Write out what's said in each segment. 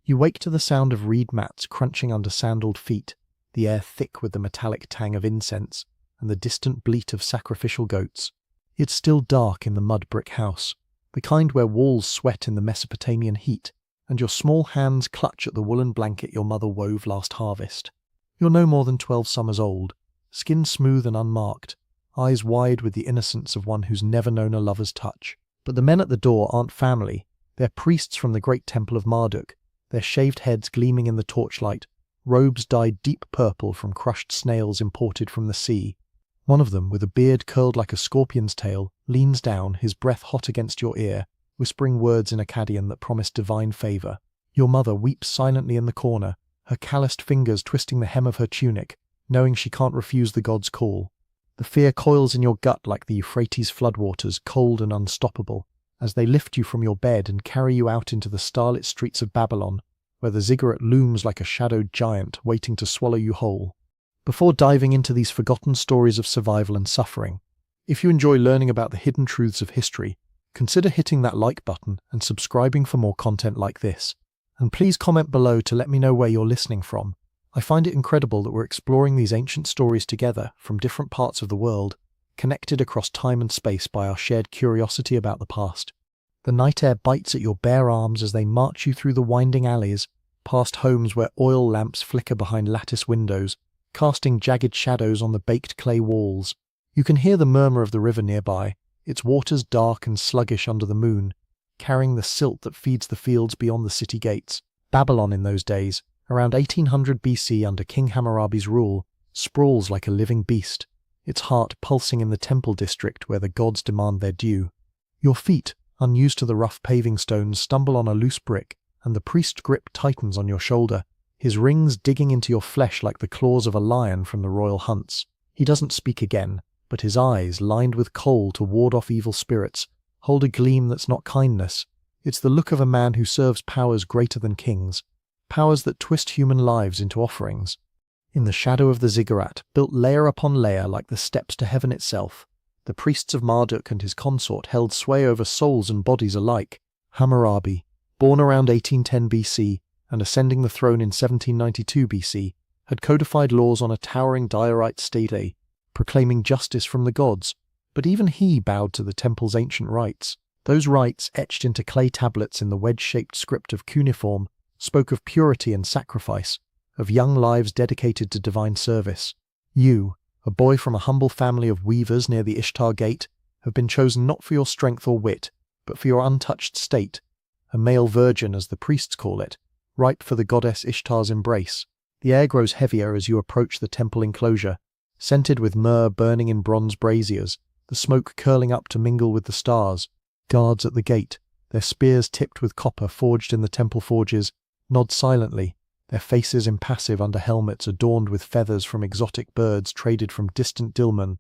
You wake to the sound of reed mats crunching under sandaled feet, the air thick with the metallic tang of incense and the distant bleat of sacrificial goats. It's still dark in the mud brick house, the kind where walls sweat in the Mesopotamian heat, and your small hands clutch at the woolen blanket your mother wove last harvest. You're no more than 12 summers old, skin smooth and unmarked, eyes wide with the innocence of one who's never known a lover's touch. But the men at the door aren't family. They're priests from the great temple of Marduk, their shaved heads gleaming in the torchlight, robes dyed deep purple from crushed snails imported from the sea. One of them, with a beard curled like a scorpion's tail, leans down, his breath hot against your ear, whispering words in Akkadian that promise divine favor. Your mother weeps silently in the corner, her calloused fingers twisting the hem of her tunic, knowing she can't refuse the god's call. The fear coils in your gut like the Euphrates floodwaters, cold and unstoppable, as they lift you from your bed and carry you out into the starlit streets of Babylon, where the ziggurat looms like a shadowed giant waiting to swallow you whole. Before diving into these forgotten stories of survival and suffering, if you enjoy learning about the hidden truths of history, consider hitting that like button and subscribing for more content like this. And please comment below to let me know where you're listening from. I find it incredible that we're exploring these ancient stories together from different parts of the world, connected across time and space by our shared curiosity about the past. The night air bites at your bare arms as they march you through the winding alleys, past homes where oil lamps flicker behind lattice windows, casting jagged shadows on the baked clay walls. You can hear the murmur of the river nearby, its waters dark and sluggish under the moon, carrying the silt that feeds the fields beyond the city gates. Babylon in those days, around 1800 BC under King Hammurabi's rule, sprawls like a living beast, its heart pulsing in the temple district where the gods demand their due. Your feet, unused to the rough paving stones, stumble on a loose brick, and the priest's grip tightens on your shoulder, his rings digging into your flesh like the claws of a lion from the royal hunts. He doesn't speak again, but his eyes, lined with kohl to ward off evil spirits, hold a gleam that's not kindness. It's the look of a man who serves powers greater than kings, powers that twist human lives into offerings. In the shadow of the ziggurat, built layer upon layer like the steps to heaven itself, the priests of Marduk and his consort held sway over souls and bodies alike. Hammurabi, born around 1810 BC and ascending the throne in 1792 BC, had codified laws on a towering diorite stele, proclaiming justice from the gods. But even he bowed to the temple's ancient rites. Those rites, etched into clay tablets in the wedge-shaped script of cuneiform, spoke of purity and sacrifice, of young lives dedicated to divine service. You, a boy from a humble family of weavers near the Ishtar Gate, have been chosen not for your strength or wit, but for your untouched state, a male virgin as the priests call it, ripe for the goddess Ishtar's embrace. The air grows heavier as you approach the temple enclosure, scented with myrrh burning in bronze braziers, the smoke curling up to mingle with the stars. Guards at the gate, their spears tipped with copper forged in the temple forges, nod silently, their faces impassive under helmets adorned with feathers from exotic birds traded from distant Dilmun.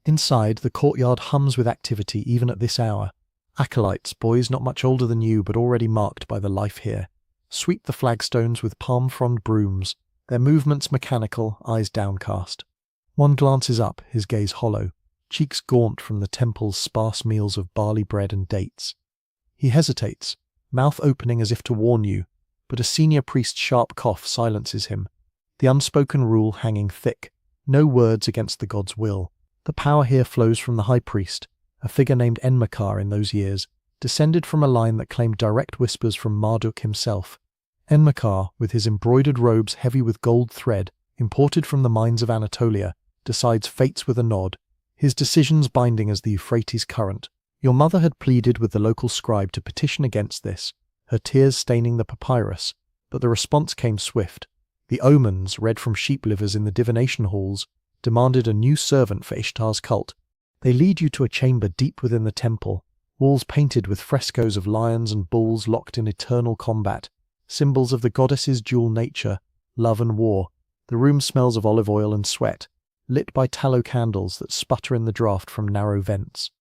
Inside, the courtyard hums with activity even at this hour. Acolytes, boys not much older than you but already marked by the life here, sweep the flagstones with palm-frond brooms, their movements mechanical, eyes downcast. One glances up, his gaze hollow, cheeks gaunt from the temple's sparse meals of barley bread and dates. He hesitates, mouth opening as if to warn you, but a senior priest's sharp cough silences him, the unspoken rule hanging thick, no words against the god's will. The power here flows from the high priest, a figure named Enmerkar in those years, descended from a line that claimed direct whispers from Marduk himself. Enmerkar, with his embroidered robes heavy with gold thread, imported from the mines of Anatolia, decides fates with a nod, his decisions binding as the Euphrates current. Your mother had pleaded with the local scribe to petition against this, her tears staining the papyrus, but the response came swift. The omens, read from sheep livers in the divination halls, demanded a new servant for Ishtar's cult. They lead you to a chamber deep within the temple, walls painted with frescoes of lions and bulls locked in eternal combat, symbols of the goddess's dual nature, love and war. The room smells of olive oil and sweat, lit by tallow candles that sputter in the draught from narrow vents.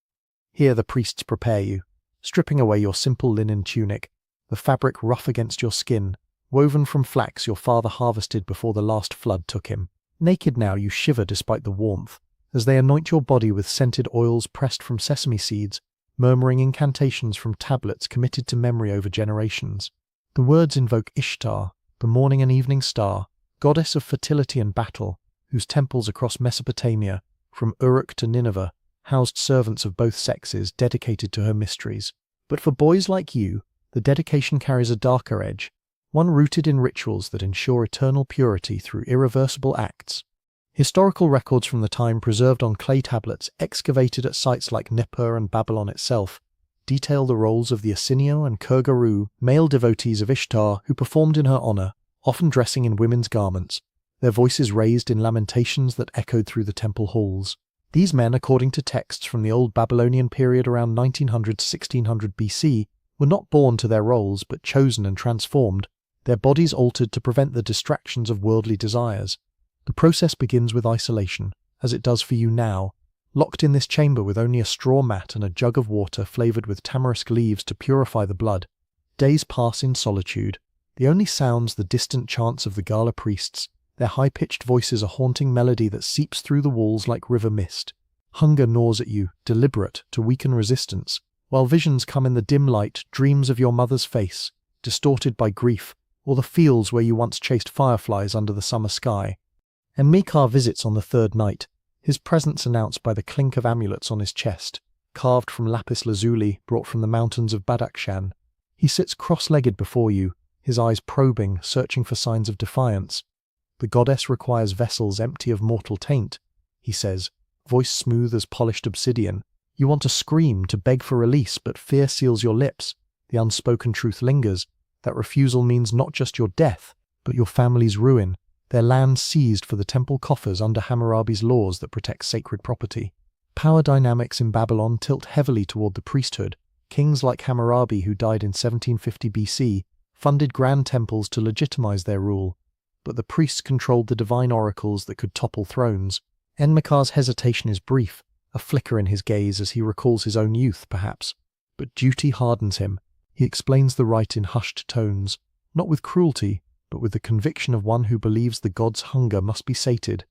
Here the priests prepare you, stripping away your simple linen tunic, the fabric rough against your skin, woven from flax your father harvested before the last flood took him. Naked now, you shiver despite the warmth, as they anoint your body with scented oils pressed from sesame seeds, murmuring incantations from tablets committed to memory over generations. The words invoke Ishtar, the morning and evening star, goddess of fertility and battle, whose temples across Mesopotamia, from Uruk to Nineveh, housed servants of both sexes dedicated to her mysteries. But for boys like you, the dedication carries a darker edge, one rooted in rituals that ensure eternal purity through irreversible acts. Historical records from the time preserved on clay tablets excavated at sites like Nippur and Babylon itself detail the roles of the Asinio and Kurgaru, male devotees of Ishtar who performed in her honor, often dressing in women's garments, their voices raised in lamentations that echoed through the temple halls. These men, according to texts from the old Babylonian period around 1900 to 1600 BC, were not born to their roles but chosen and transformed, their bodies altered to prevent the distractions of worldly desires. The process begins with isolation, as it does for you now, locked in this chamber with only a straw mat and a jug of water flavored with tamarisk leaves to purify the blood. Days pass in solitude. The only sounds the distant chants of the Gala priests, their high-pitched voices a haunting melody that seeps through the walls like river mist. Hunger gnaws at you, deliberate, to weaken resistance, while visions come in the dim light, dreams of your mother's face, distorted by grief, or the fields where you once chased fireflies under the summer sky. And Mikar visits on the third night, his presence announced by the clink of amulets on his chest, carved from lapis lazuli brought from the mountains of Badakhshan. He sits cross-legged before you, his eyes probing, searching for signs of defiance. The goddess requires vessels empty of mortal taint, he says, voice smooth as polished obsidian. You want to scream, to beg for release, but fear seals your lips. The unspoken truth lingers. That refusal means not just your death, but your family's ruin, their land seized for the temple coffers under Hammurabi's laws that protect sacred property. Power dynamics in Babylon tilt heavily toward the priesthood. Kings like Hammurabi, who died in 1750 BC, funded grand temples to legitimize their rule. But the priests controlled the divine oracles that could topple thrones. Enmekar's hesitation is brief, a flicker in his gaze as he recalls his own youth, perhaps. But duty hardens him. He explains the rite in hushed tones, not with cruelty, but with the conviction of one who believes the god's hunger must be sated.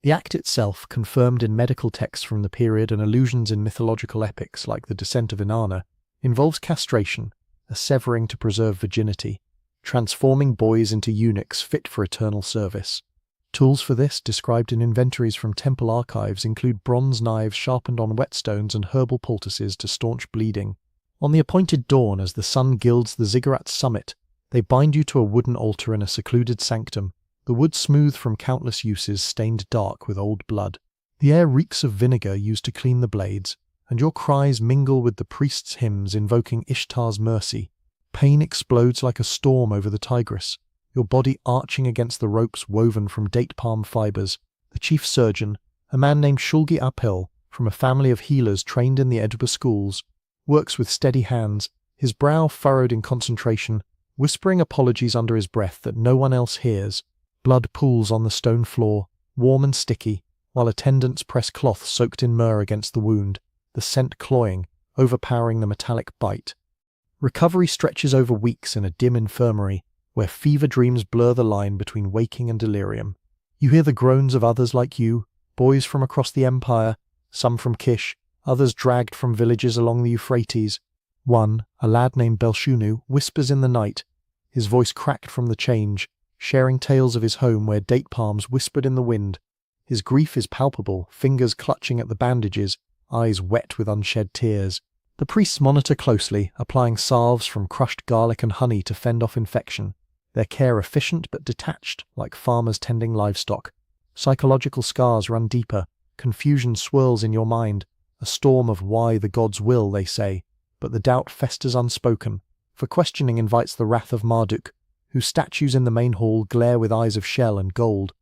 The act itself, confirmed in medical texts from the period and allusions in mythological epics like the Descent of Inanna, involves castration, a severing to preserve virginity, transforming boys into eunuchs fit for eternal service. Tools for this, described in inventories from temple archives, include bronze knives sharpened on whetstones and herbal poultices to staunch bleeding. On the appointed dawn, as the sun gilds the ziggurat's summit, they bind you to a wooden altar in a secluded sanctum, the wood smooth from countless uses, stained dark with old blood. The air reeks of vinegar used to clean the blades, and your cries mingle with the priest's hymns invoking Ishtar's mercy. Pain explodes like a storm over the Tigris, your body arching against the ropes woven from date palm fibers. The chief surgeon, a man named Shulgi Apil, from a family of healers trained in the Edinburgh schools, works with steady hands, his brow furrowed in concentration, whispering apologies under his breath that no one else hears. Blood pools on the stone floor, warm and sticky, while attendants press cloth soaked in myrrh against the wound, the scent cloying, overpowering the metallic bite. Recovery stretches over weeks in a dim infirmary, where fever dreams blur the line between waking and delirium. You hear the groans of others like you, boys from across the empire, some from Kish, others dragged from villages along the Euphrates. One, a lad named Belshunu, whispers in the night, his voice cracked from the change, sharing tales of his home where date palms whispered in the wind. His grief is palpable, fingers clutching at the bandages, eyes wet with unshed tears. The priests monitor closely, applying salves from crushed garlic and honey to fend off infection, their care efficient but detached, like farmers tending livestock. Psychological scars run deeper, confusion swirls in your mind, a storm of why the gods will, they say, but the doubt festers unspoken, for questioning invites the wrath of Marduk, whose statues in the main hall glare with eyes of shell and gold.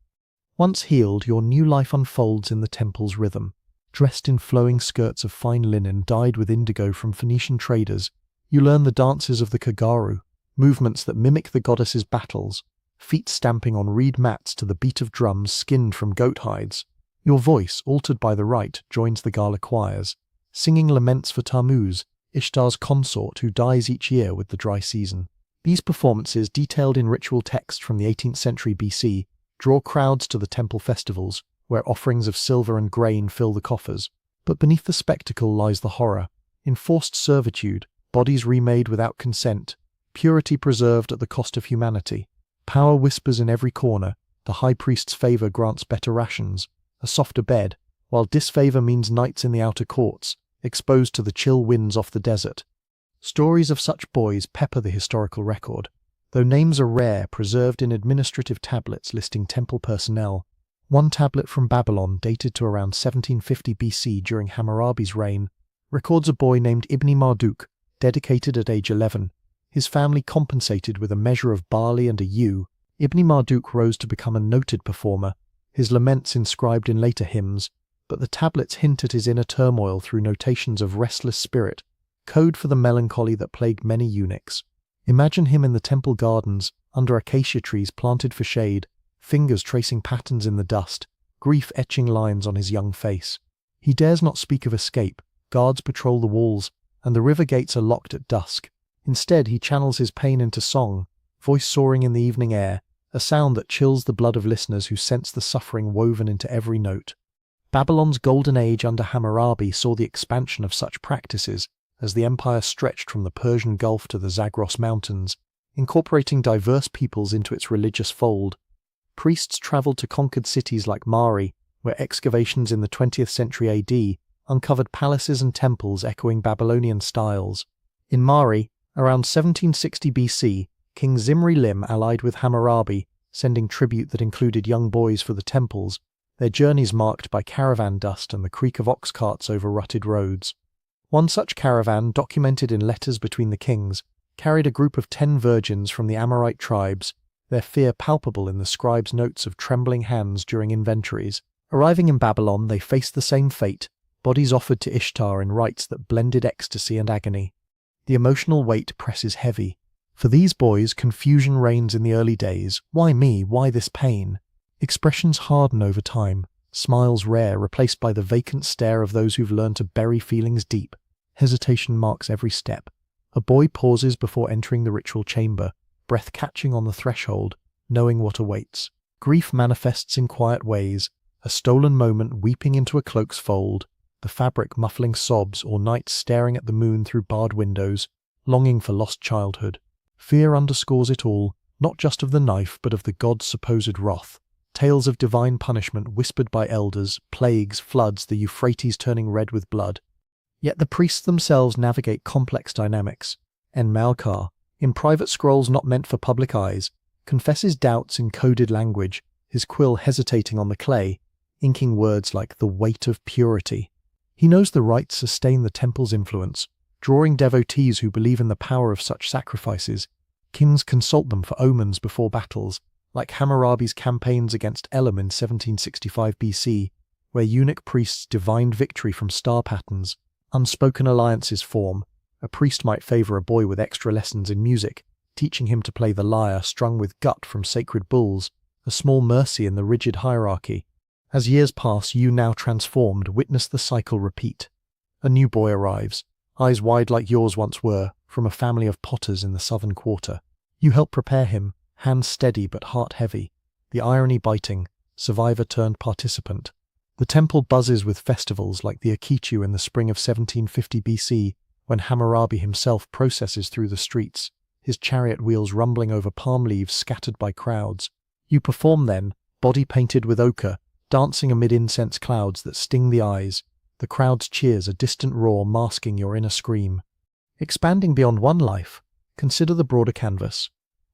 Once healed, your new life unfolds in the temple's rhythm. Dressed in flowing skirts of fine linen dyed with indigo from Phoenician traders, you learn the dances of the Kagaru, movements that mimic the goddess's battles, feet stamping on reed mats to the beat of drums skinned from goat hides. Your voice, altered by the rite, joins the gala choirs, singing laments for Tammuz, Ishtar's consort who dies each year with the dry season. These performances, detailed in ritual text from the 18th century BC, draw crowds to the temple festivals, where offerings of silver and grain fill the coffers. But beneath the spectacle lies the horror. Enforced servitude, bodies remade without consent, purity preserved at the cost of humanity. Power whispers in every corner. The high priest's favor grants better rations, a softer bed, while disfavor means nights in the outer courts, exposed to the chill winds off the desert. Stories of such boys pepper the historical record, though names are rare, preserved in administrative tablets listing temple personnel. One tablet from Babylon, dated to around 1750 BC during Hammurabi's reign, records a boy named Ibn Marduk, dedicated at age 11. His family compensated with a measure of barley and a ewe. Ibn Marduk rose to become a noted performer, his laments inscribed in later hymns, but the tablets hint at his inner turmoil through notations of restless spirit, code for the melancholy that plagued many eunuchs. Imagine him in the temple gardens, under acacia trees planted for shade, fingers tracing patterns in the dust, grief etching lines on his young face. He dares not speak of escape, guards patrol the walls, and the river gates are locked at dusk. Instead, he channels his pain into song, voice soaring in the evening air, a sound that chills the blood of listeners who sense the suffering woven into every note. Babylon's golden age under Hammurabi saw the expansion of such practices as the empire stretched from the Persian Gulf to the Zagros Mountains, incorporating diverse peoples into its religious fold. Priests traveled to conquered cities like Mari, where excavations in the 20th century AD uncovered palaces and temples echoing Babylonian styles. In Mari, around 1760 BC, King Zimri-Lim allied with Hammurabi, sending tribute that included young boys for the temples, their journeys marked by caravan dust and the creak of ox carts over rutted roads. One such caravan, documented in letters between the kings, carried a group of 10 virgins from the Amorite tribes, their fear palpable in the scribes' notes of trembling hands during inventories. Arriving in Babylon, they faced the same fate, bodies offered to Ishtar in rites that blended ecstasy and agony. The emotional weight presses heavy. For these boys, confusion reigns in the early days. Why me? Why this pain? Expressions harden over time, smiles rare, replaced by the vacant stare of those who've learned to bury feelings deep. Hesitation marks every step. A boy pauses before entering the ritual chamber, breath catching on the threshold, knowing what awaits. Grief manifests in quiet ways, a stolen moment weeping into a cloak's fold, the fabric muffling sobs, or nights staring at the moon through barred windows, longing for lost childhood. Fear underscores it all, not just of the knife, but of the god's supposed wrath. Tales of divine punishment whispered by elders, plagues, floods, the Euphrates turning red with blood. Yet the priests themselves navigate complex dynamics. En-Malkar, in private scrolls not meant for public eyes, confesses doubts in coded language, his quill hesitating on the clay, inking words like the weight of purity. He knows the rites sustain the temple's influence, drawing devotees who believe in the power of such sacrifices. Kings consult them for omens before battles, like Hammurabi's campaigns against Elam in 1765 BC, where eunuch priests divined victory from star patterns. Unspoken alliances form. A priest might favor a boy with extra lessons in music, teaching him to play the lyre strung with gut from sacred bulls, a small mercy in the rigid hierarchy. As years pass, you now transformed witness the cycle repeat. A new boy arrives, eyes wide like yours once were, from a family of potters in the southern quarter. You help prepare him, hands steady but heart heavy, the irony biting, survivor turned participant. The temple buzzes with festivals like the Akitu in the spring of 1750 BC, when Hammurabi himself processes through the streets, his chariot wheels rumbling over palm leaves scattered by crowds. You perform then, body painted with ochre, dancing amid incense clouds that sting the eyes, the crowd's cheers a distant roar masking your inner scream. Expanding beyond one life, consider the broader canvas.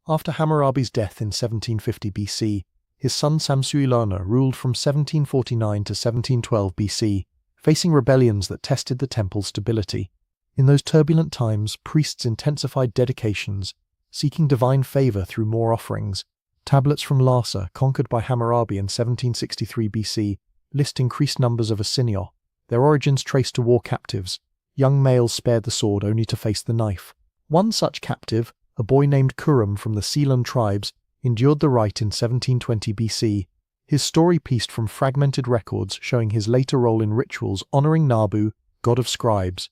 After Hammurabi's death in 1750 BC, his son Samsu-iluna ruled from 1749 to 1712 BC, facing rebellions that tested the temple's stability. In those turbulent times, priests intensified dedications, seeking divine favor through more offerings. Tablets from Larsa, conquered by Hammurabi in 1763 BC, list increased numbers of Asinio, their origins traced to war captives. Young males spared the sword only to face the knife. One such captive, a boy named Kurum from the Sealand tribes, endured the rite in 1720 BC, his story pieced from fragmented records showing his later role in rituals honoring Nabu, god of scribes.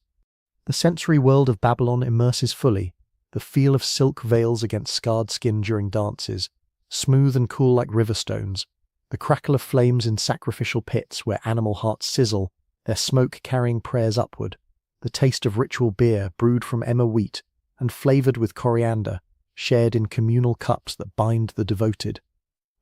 The sensory world of Babylon immerses fully, the feel of silk veils against scarred skin during dances, smooth and cool like river stones, the crackle of flames in sacrificial pits where animal hearts sizzle, their smoke carrying prayers upward, the taste of ritual beer brewed from emmer wheat, and flavored with coriander, shared in communal cups that bind the devoted.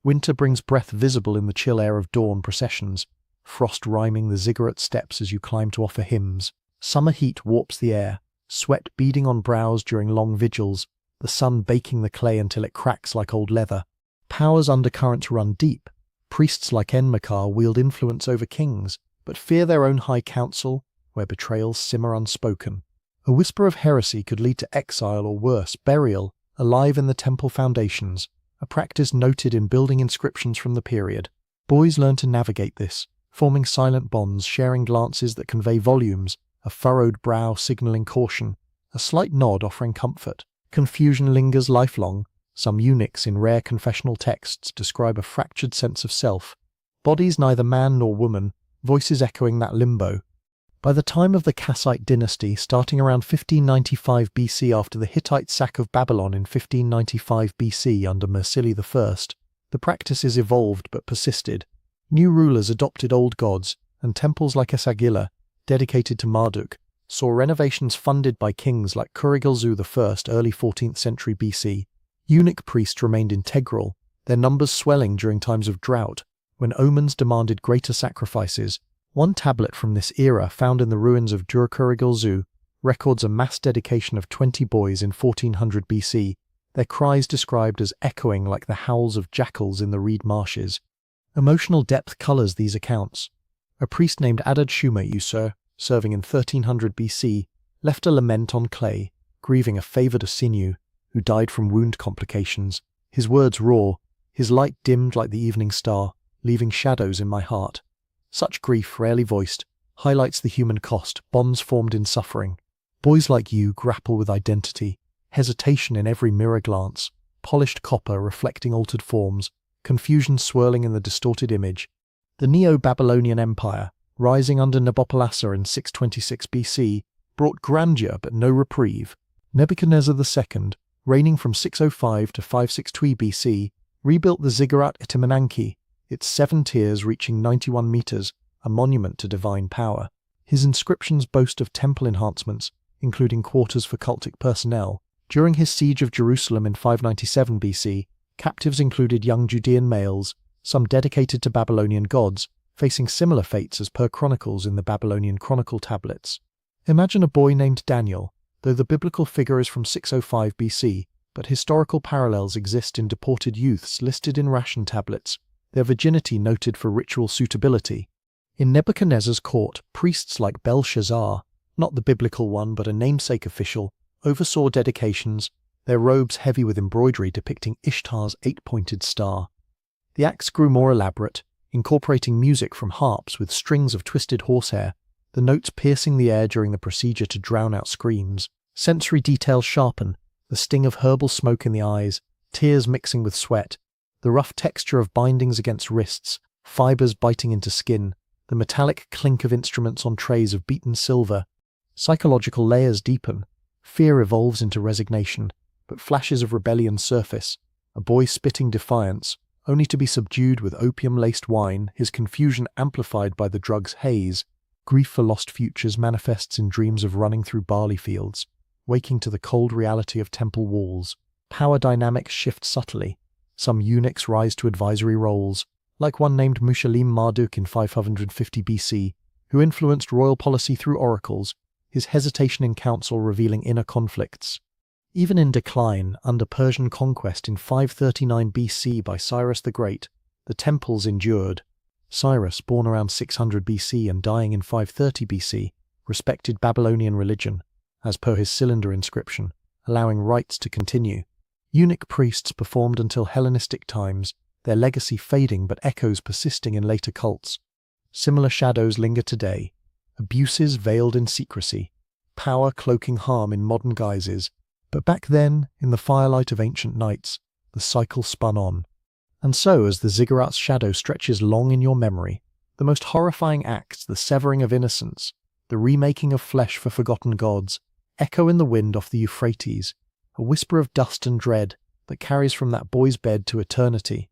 Winter brings breath visible in the chill air of dawn processions, frost rhyming the ziggurat steps as you climb to offer hymns. Summer heat warps the air, sweat beading on brows during long vigils, the sun baking the clay until it cracks like old leather. Power's undercurrents run deep. Priests like Enmakar wield influence over kings, but fear their own high council, where betrayals simmer unspoken. A whisper of heresy could lead to exile or worse, burial, alive in the temple foundations, a practice noted in building inscriptions from the period. Boys learn to navigate this, forming silent bonds, sharing glances that convey volumes, a furrowed brow signaling caution, a slight nod offering comfort. Confusion lingers lifelong. Some eunuchs in rare confessional texts describe a fractured sense of self. Bodies neither man nor woman, voices echoing that limbo. By the time of the Kassite dynasty, starting around 1595 BC after the Hittite sack of Babylon in 1595 BC under Mursili I, the practices evolved but persisted. New rulers adopted old gods, and temples like Esagila, dedicated to Marduk, saw renovations funded by kings like Kurigalzu I early 14th century BC. Eunuch priests remained integral, their numbers swelling during times of drought, when omens demanded greater sacrifices. One tablet from this era, found in the ruins of Dur-Kurigalzu, records a mass dedication of 20 boys in 1400 BC, their cries described as echoing like the howls of jackals in the reed marshes. Emotional depth colours these accounts. A priest named Adad Shuma Usur, serving in 1300 BC, left a lament on clay, grieving a favoured Asinu, who died from wound complications. His words raw, his light dimmed like the evening star, leaving shadows in my heart. Such grief, rarely voiced, highlights the human cost, bonds formed in suffering. Boys like you grapple with identity, hesitation in every mirror glance, polished copper reflecting altered forms, confusion swirling in the distorted image. The Neo-Babylonian Empire, rising under Nabopolassar in 626 BC, brought grandeur but no reprieve. Nebuchadnezzar II, reigning from 605 to 562 BC, rebuilt the Ziggurat Itimenanki, its 7 tiers reaching 91 meters, a monument to divine power. His inscriptions boast of temple enhancements, including quarters for cultic personnel. During his siege of Jerusalem in 597 BC, captives included young Judean males, some dedicated to Babylonian gods, facing similar fates as per chronicles in the Babylonian chronicle tablets. Imagine a boy named Daniel, though the biblical figure is from 605 BC, but historical parallels exist in deported youths listed in ration tablets, their virginity noted for ritual suitability. In Nebuchadnezzar's court, priests like Belshazzar, not the biblical one but a namesake official, oversaw dedications, their robes heavy with embroidery depicting Ishtar's 8-pointed star. The acts grew more elaborate, incorporating music from harps with strings of twisted horsehair, the notes piercing the air during the procedure to drown out screams. Sensory details sharpen, the sting of herbal smoke in the eyes, tears mixing with sweat, the rough texture of bindings against wrists, fibers biting into skin, the metallic clink of instruments on trays of beaten silver. Psychological layers deepen. Fear evolves into resignation, but flashes of rebellion surface. A boy spitting defiance, only to be subdued with opium-laced wine, his confusion amplified by the drug's haze. Grief for lost futures manifests in dreams of running through barley fields, waking to the cold reality of temple walls. Power dynamics shift subtly. Some eunuchs rise to advisory roles, like one named Mushalim Marduk in 550 BC, who influenced royal policy through oracles, his hesitation in council revealing inner conflicts. Even in decline, under Persian conquest in 539 BC by Cyrus the Great, the temples endured. Cyrus, born around 600 BC and dying in 530 BC, respected Babylonian religion, as per his cylinder inscription, allowing rites to continue. Eunuch priests performed until Hellenistic times, their legacy fading but echoes persisting in later cults. Similar shadows linger today, abuses veiled in secrecy, power cloaking harm in modern guises. But back then, in the firelight of ancient nights, the cycle spun on. And so, as the ziggurat's shadow stretches long in your memory, the most horrifying acts, the severing of innocence, the remaking of flesh for forgotten gods, echo in the wind off the Euphrates, a whisper of dust and dread that carries from that boy's bed to eternity.